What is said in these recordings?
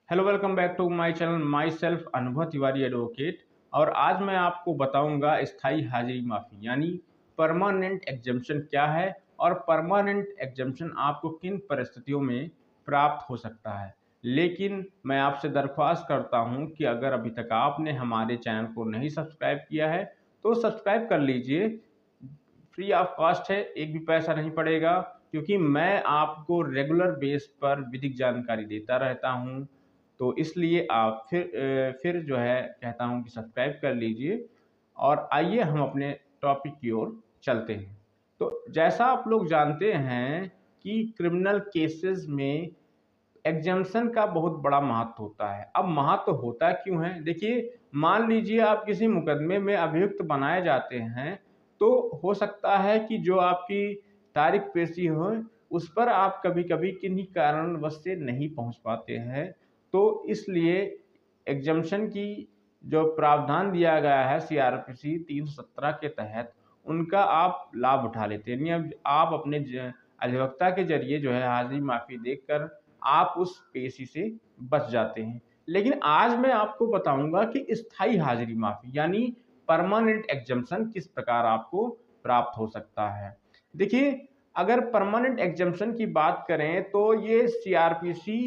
Hello, welcome back to my channel. Myself Anubhav Tiwari advocate. और आज मैं आपको बताऊंगा स्थायी हाजिरी माफ़ी यानी परमानेंट एग्जम्पशन क्या है और परमानेंट एग्जम्पशन आपको किन परिस्थितियों में प्राप्त हो सकता है। लेकिन मैं आपसे दरख्वास्त करता हूं कि अगर अभी तक आपने हमारे चैनल को नहीं सब्सक्राइब किया है तो सब्सक्राइब कर लीजिए। फ्री ऑफ कॉस्ट है, एक भी पैसा नहीं पड़ेगा, क्योंकि मैं आपको रेगुलर बेस पर विधिक जानकारी देता रहता हूं। तो इसलिए आप फिर जो है कहता हूं कि सब्सक्राइब कर लीजिए। और आइए हम अपने टॉपिक की ओर चलते हैं। तो जैसा आप लोग जानते हैं कि क्रिमिनल केसेस में एग्जाम्पशन का बहुत बड़ा महत्व होता है। अब महत्व होता क्यों है? देखिए, मान लीजिए आप किसी मुकदमे में अभियुक्त बनाए जाते हैं, तो हो सकता है कि जो आपकी तारीख पेशी हो उस पर आप कभी-कभी किन्हीं कारणवश से नहीं पहुंच पाते हैं। तो इसलिए एग्जाम्पशन की जो प्रावधान दिया गया है सीआरपीसी 317 के तहत, उनका आप लाभ उठा लेते हैं। यानी अब आप अपने अधिवक्ता के जरिए जो है हाजिरी माफी देकर आप उस पेशी से बच जाते हैं। लेकिन आज मैं आपको बताऊंगा कि स्थायी हाजिरी माफी यानी परमानेंट एग्जम्पशन किस प्रकार आपको प्राप्त हो सकता है। देखिए, अगर परमानेंट एग्जम्पशन की बात करें तो ये सीआरपीसी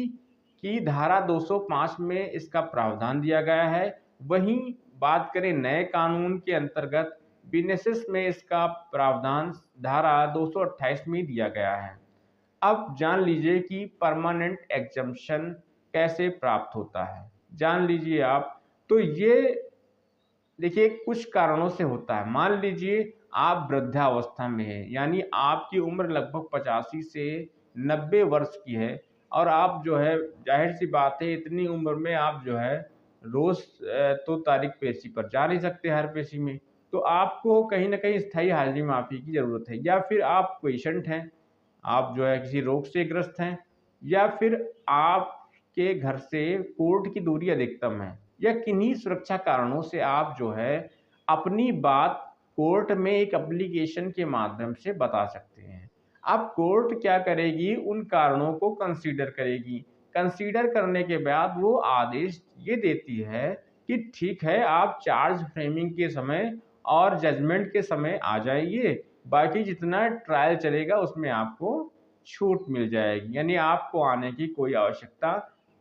की धारा 205 में इसका प्रावधान दिया गया है। वहीं बात करें नए कानून के अंतर्गत बिजनेसेस में इसका प्रावधान धारा 228 में दिया गया है। अब जान लीजिए कि परमानेंट एग्जम्पशन कैसे प्राप्त होता है। जान लीजिए आप। तो ये देखिए कुछ कारणों से होता है। मान लीजिए आप वृद्धावस्था में हैं, यानी आपकी उम्र लगभग 85 से 90 वर्ष की है और आप जो है, जाहिर सी बात है, इतनी उम्र में आप जो है रोज तो तारीख पेशी पर जा नहीं सकते हर पेशी में। तो आपको कहीं ना कहीं स्थायी हाजिरी माफी की जरूरत है। या फिर आप पेशेंट हैं, आप जो है किसी रोग से ग्रस्त हैं, या फिर आपके घर से कोर्ट की दूरी अधिकतम है, या किन्हीं सुरक्षा कारणों से आप जो है अपनी बात कोर्ट में एक एप्लीकेशन के माध्यम से बता सकते हैं। अब कोर्ट क्या करेगी? उन कारणों को कंसीडर करेगी। कंसीडर करने के बाद वो आदेश ये देती है कि ठीक है, आप चार्ज फ्रेमिंग के समय और जजमेंट के समय आ जाइए, बाकी जितना ट्रायल चलेगा उसमें आपको छूट मिल जाएगी, यानी आपको आने की कोई आवश्यकता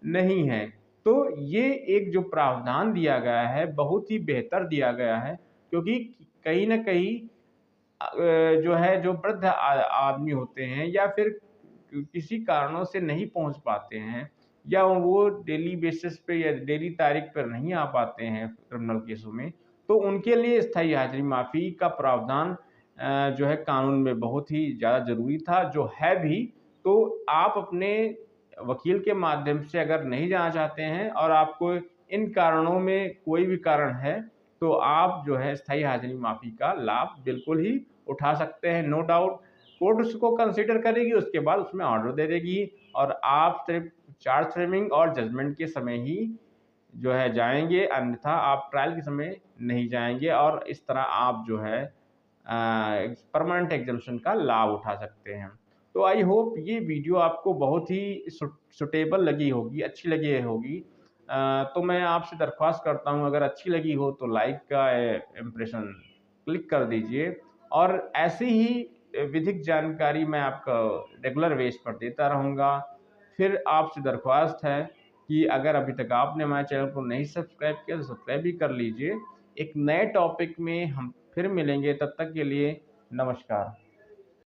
नहीं है। तो ये एक जो प्रावधान दिया गया है बहुत ही बेहतर दिया गया है, क्योंकि कहीं न कहीं जो है जो वृद्ध आदमी होते हैं या फिर किसी कारणों से नहीं पहुंच पाते हैं, या वो डेली बेसिस पे या डेली तारीख पर नहीं आ पाते हैं क्रिमिनल केसों में, तो उनके लिए स्थायी हाजिरी माफ़ी का प्रावधान जो है कानून में बहुत ही ज़्यादा ज़रूरी था, जो है भी। तो आप अपने वकील के माध्यम से अगर नहीं जाना चाहते हैं और आपको इन कारणों में कोई भी कारण है, तो आप जो है स्थायी हाजिरी माफ़ी का लाभ बिल्कुल ही उठा सकते हैं। नो डाउट कोर्ट उसको कंसीडर करेगी, उसके बाद उसमें ऑर्डर दे देगी और आप सिर्फ चार्ज फ्रेमिंग और जजमेंट के समय ही जो है जाएंगे, अन्यथा आप ट्रायल के समय नहीं जाएंगे। और इस तरह आप जो है परमानेंट एग्जाम्पशन का लाभ उठा सकते हैं। तो आई होप ये वीडियो आपको बहुत ही सुटेबल लगी होगी, अच्छी लगी होगी। तो मैं आपसे दरख्वास्त करता हूँ, अगर अच्छी लगी हो तो लाइक का इम्प्रेशन क्लिक कर दीजिए। और ऐसी ही विधिक जानकारी मैं आपको रेगुलर बेस पर देता रहूँगा। फिर आपसे दरख्वास्त है कि अगर अभी तक आपने हमारे चैनल को नहीं सब्सक्राइब किया तो सब्सक्राइब भी कर लीजिए। एक नए टॉपिक में हम फिर मिलेंगे, तब तक के लिए नमस्कार।